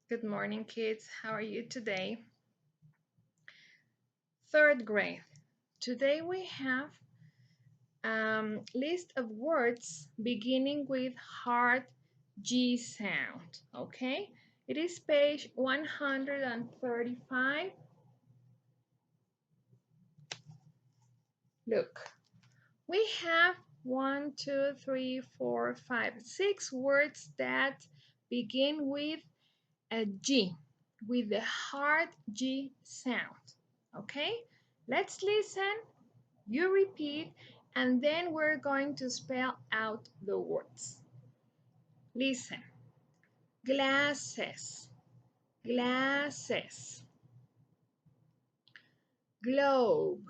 Good morning, kids. How are you today? Third grade. Today we have a list of words beginning with hard G sound. Okay, it is page 135. Look, we have 6 words that begin with a G, with the hard G sound. Okay, let's listen. You repeat, and then we're going to spell out the words. Listen. Glasses, glasses. Globe,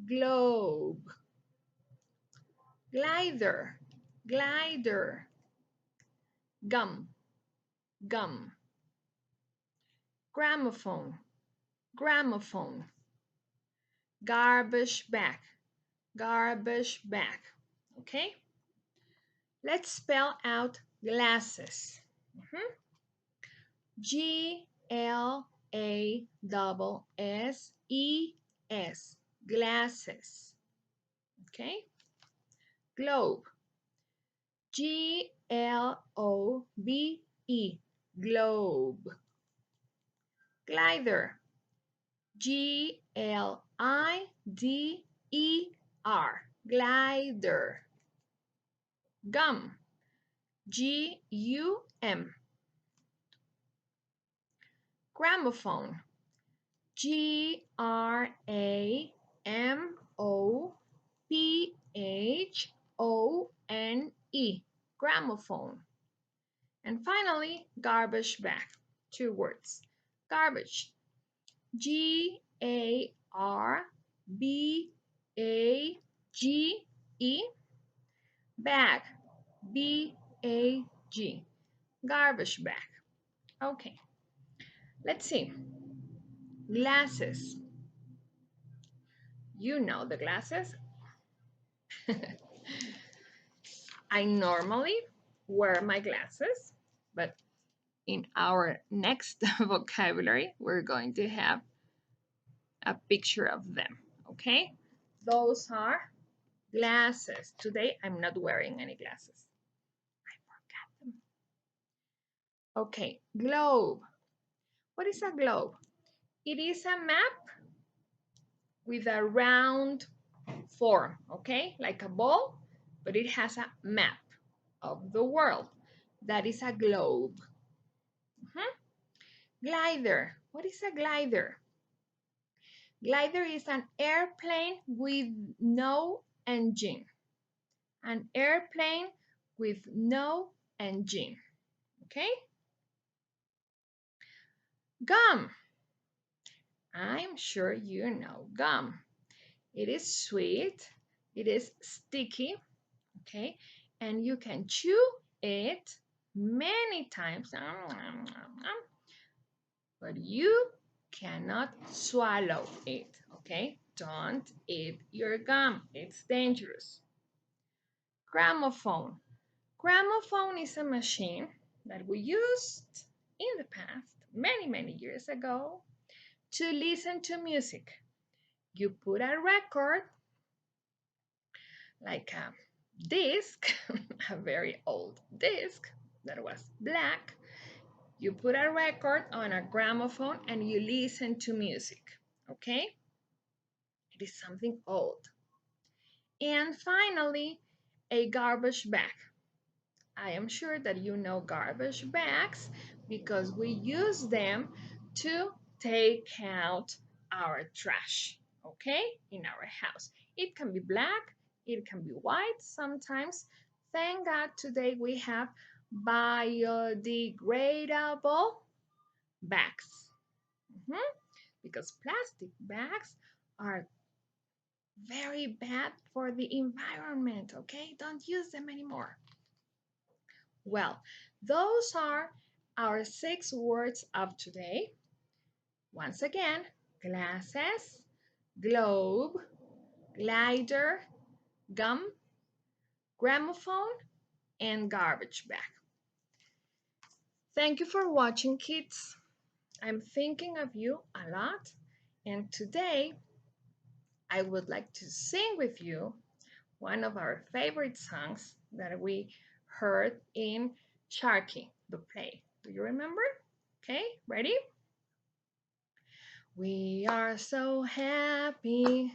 globe. Glider, glider. Gum, gum. Gramophone, gramophone. Garbage bag, garbage bag. Okay? Let's spell out glasses. Glasses, glasses. Okay? Globe, Globe, globe. Glider, Glider, glider. Gum, Gum. Gramophone, Gramophone, gramophone. And finally, garbage bag, 2 words. Garbage, Garbage, bag, Bag, garbage bag. Okay, let's see. Glasses. You know the glasses. I normally wear my glasses, but in our next vocabulary, we're going to have a picture of them, okay? Those are glasses. Today, I'm not wearing any glasses. I forgot them. Okay, globe. What is a globe? It is a map with a round form, okay? Like a ball, but it has a map of the world. That is a globe. Glider. What is a glider? Glider is an airplane with no engine. An airplane with no engine. Okay? Gum. I'm sure you know gum. It is sweet. It is sticky. Okay? And you can chew it many times. But you cannot swallow it. Okay? Don't eat your gum. It's dangerous. Gramophone. Gramophone is a machine that we used in the past, many, many years ago, to listen to music. You put a record, like a disc, a very old disc that was black. You put a record on a gramophone and you listen to music, okay? It is something old. And finally, a garbage bag. I am sure that you know garbage bags because we use them to take out our trash, okay, in our house. It can be black, it can be white sometimes. Thank God today we have biodegradable bags. Because plastic bags are very bad for the environment, okay? Don't use them anymore. Well, those are our 6 words of today. Once again, glasses, globe, glider, gum, gramophone, and garbage bag. Thank you for watching, kids. I'm thinking of you a lot, and today I would like to sing with you one of our favorite songs that we heard in Sharky, the play. Do you remember? Okay, ready? We are so happy,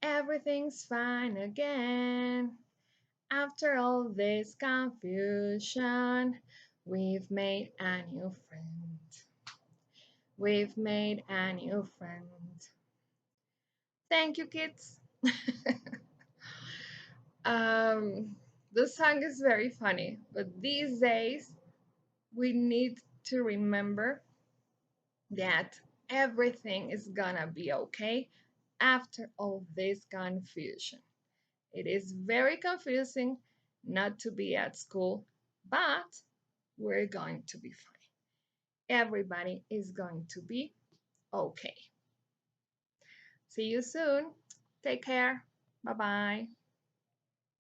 everything's fine again. After all this confusion, we've made a new friend. We've made a new friend. Thank you, kids. um, the song is very funny, but these days we need to remember that everything is gonna be okay after all this confusion. It is very confusing not to be at school, but we're going to be fine. Everybody is going to be okay. See you soon. Take care. Bye bye.